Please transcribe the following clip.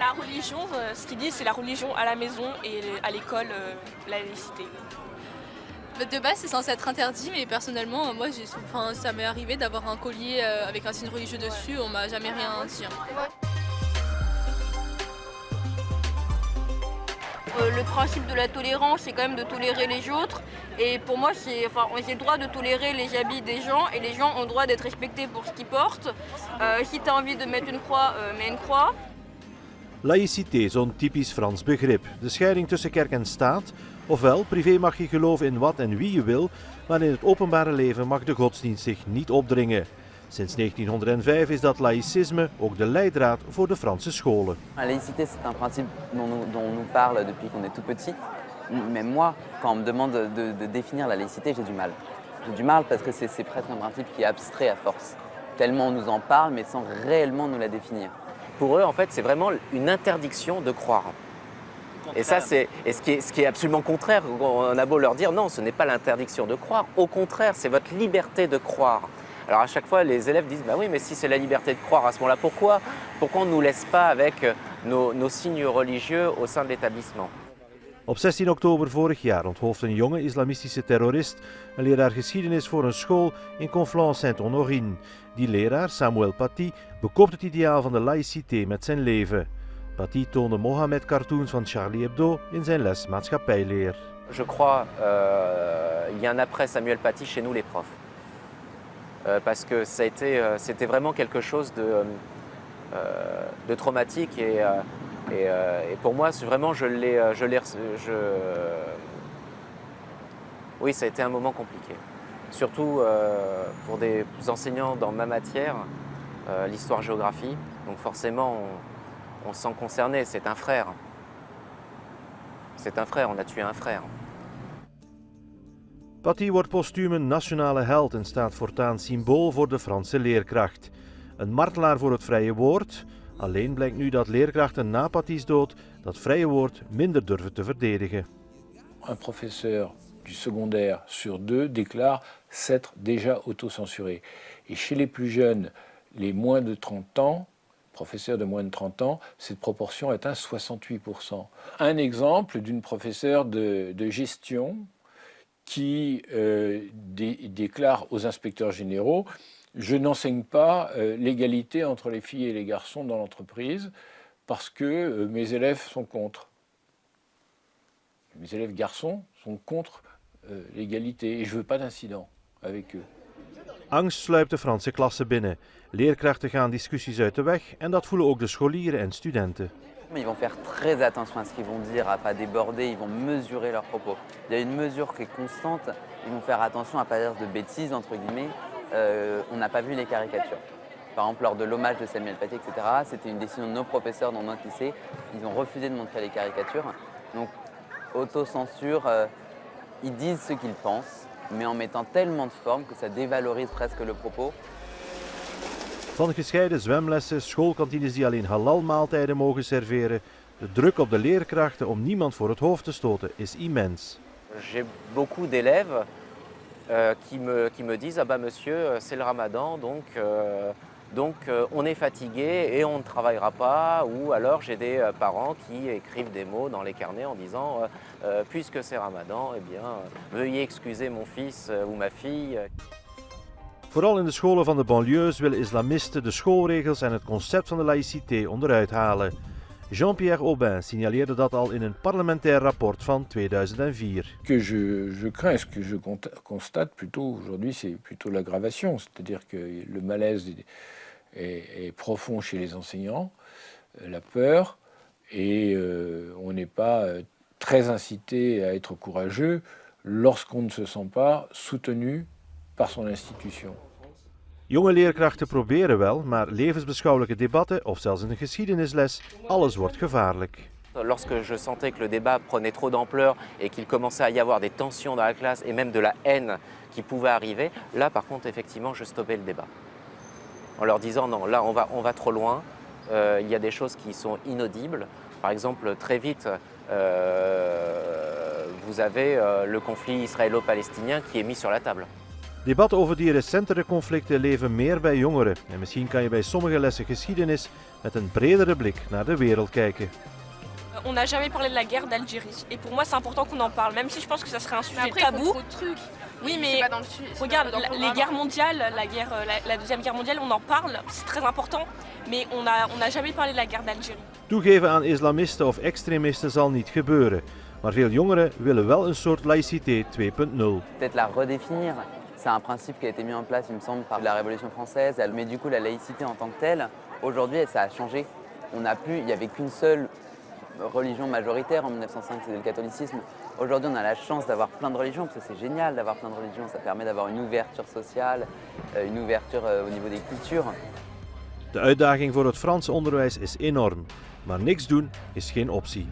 La religion, ce qu'ils disent, c'est la religion à la maison et à l'école, la laïcité. De base, c'est censé être interdit, mais personnellement, moi, ça m'est arrivé d'avoir un collier avec un signe religieux dessus, on m'a jamais rien dit, hein. Le principe de la tolérance, c'est quand même de tolérer les autres. Et pour moi, j'ai le droit de tolérer les habits des gens et les gens ont le droit d'être respectés pour ce qu'ils portent. Si tu as envie de mettre une croix, mets une croix. Laïcité, zo'n typisch Frans begrip. De scheiding tussen kerk en staat. Ofwel, privé mag je geloven in wat en wie je wil, maar in het openbare leven mag de godsdienst zich niet opdringen. Sinds 1905 is dat laïcisme ook de leidraad voor de Franse scholen. La laïcité, c'est un principe dont on nous parle depuis qu'on est tout petit. Mais moi, quand on me demande de définir la laïcité, j'ai du mal. J'ai du mal parce que c'est presque un principe qui est abstrait à force. Tellement on nous en parle, mais sans réellement nous la définir. Pour eux, en fait, c'est vraiment une interdiction de croire. Et ça, ce qui est absolument contraire. On a beau leur dire non, ce n'est pas l'interdiction de croire. Au contraire, c'est votre liberté de croire. Alors à chaque fois, les élèves disent bah oui, mais si c'est la liberté de croire à ce moment-là, pourquoi on ne nous laisse pas avec nos signes religieux au sein de l'établissement? Op 16 oktober vorig jaar onthoofde een jonge islamistische terrorist een leraar geschiedenis voor een school in Conflans-Sainte-Honorine. Die leraar, Samuel Paty, bekoopt het ideaal van de laïcité met zijn leven. Paty toonde Mohammed-cartoons van Charlie Hebdo in zijn les maatschappijleer. Je crois il y a un après Samuel Paty chez nous les profs. Parce que c'était vraiment quelque chose de traumatique et pour moi, vraiment, oui, ça a été un moment compliqué. Surtout pour des enseignants dans ma matière, l'histoire-géographie. Donc forcément, on se sent concerné, c'est un frère. C'est un frère, on a tué un frère. Paty wordt postuum een nationale held en staat voortaan symbool voor de Franse leerkracht. Een martelaar voor het vrije woord. Alleen blijkt nu dat leerkrachten na Paty's dood dat vrije woord minder durven te verdedigen. Un professeur du secondaire sur deux déclare s'être déjà autocensuré. Et chez les plus jeunes, les moins de 30 ans, professeurs de moins de 30 ans, cette proportion atteint 68%. Un exemple d'une professeure de gestion qui déclare aux inspecteurs généraux « Je n'enseigne pas l'égalité entre les filles et les garçons dans l'entreprise parce que mes élèves sont contre. Mes élèves garçons sont contre l'égalité et je ne veux pas d'incident avec eux. » Angst sluipt de Franse klasse binnen. Leerkrachten gaan discussies uit de weg en dat voelen ook de scholieren en studenten. Ils vont faire très attention à ce qu'ils vont dire, à ne pas déborder, ils vont mesurer leurs propos. Il y a une mesure qui est constante, ils vont faire attention à ne pas dire de bêtises, entre guillemets. On n'a pas vu les caricatures. Par exemple, lors de l'hommage de Samuel Paty, etc., c'était une décision de nos professeurs dans notre lycée. Ils ont refusé de montrer les caricatures. Donc, autocensure, ils disent ce qu'ils pensent, mais en mettant tellement de forme que ça dévalorise presque le propos. Van gescheiden zwemlessen, schoolkantines die alleen halal-maaltijden mogen serveren. De druk op de leerkrachten om niemand voor het hoofd te stoten is immens. J'ai beaucoup d'élèves qui me disent « Ah bah monsieur, c'est le ramadan, donc on est fatigué et on ne travaillera pas » ou alors j'ai des parents qui écrivent des mots dans les carnets en disant « Puisque c'est ramadan, eh bien, veuillez excuser mon fils ou ma fille ». Vooral in de scholen van de banlieues willen islamisten de schoolregels en het concept van de laïcité onderuit halen. Jean-Pierre Aubin signaleerde dat al in een parlementair rapport van 2004. Ce que je crains, ce que je constate plutôt aujourd'hui, c'est plutôt l'aggravation. C'est-à-dire que le malaise est profond chez les enseignants, la peur, et on n'est pas très incité à être courageux lorsqu'on ne se sent pas soutenu par son institution. Jonge leerkrachten proberen wel, maar levensbeschouwelijke debatten of zelfs een geschiedenisles, alles wordt gevaarlijk. Lorsque je sentais que le débat prenait trop d'ampleur et qu'il commençait à y avoir des tensions dans la classe et même de la haine qui pouvait arriver, là par contre effectivement je stoppais le débat. En leur disant non, là on va trop loin, il y a des choses qui sont inaudibles. Par exemple très vite vous avez le conflit israélo-palestinien qui est mis sur la table. Debatten over die recentere conflicten leven meer bij jongeren. En misschien kan je bij sommige lessen geschiedenis met een bredere blik naar de wereld kijken. On n'a jamais parlé de la guerre d'Algérie. Et pour moi, c'est important qu'on en parle, même si je pense que ça serait un sujet Après, ils font tabou. trop de trucs. Oui, mais C'est pas dans le sujet. regarde, les guerres mondiales, la Deuxième Guerre mondiale, on en parle, c'est très important. Mais on n'a jamais parlé de la guerre d'Algérie. Toegeven aan islamisten of extremisten zal niet gebeuren. Maar veel jongeren willen wel een soort laïcité 2.0. Peut-être la redéfinir. C'est un principe qui a été mis en place, il me semble, par la Révolution française. Mais du coup, la laïcité en tant que telle, aujourd'hui, ça a changé. Il n'y avait qu'une seule religion majoritaire en 1905, c'était le catholicisme. Aujourd'hui, on a la chance d'avoir plein de religions, parce que c'est génial d'avoir plein de religions. Ça permet d'avoir une ouverture sociale, une ouverture au niveau des cultures. De uitdaging voor het Frans onderwijs is enorm, maar niks doen is geen optie.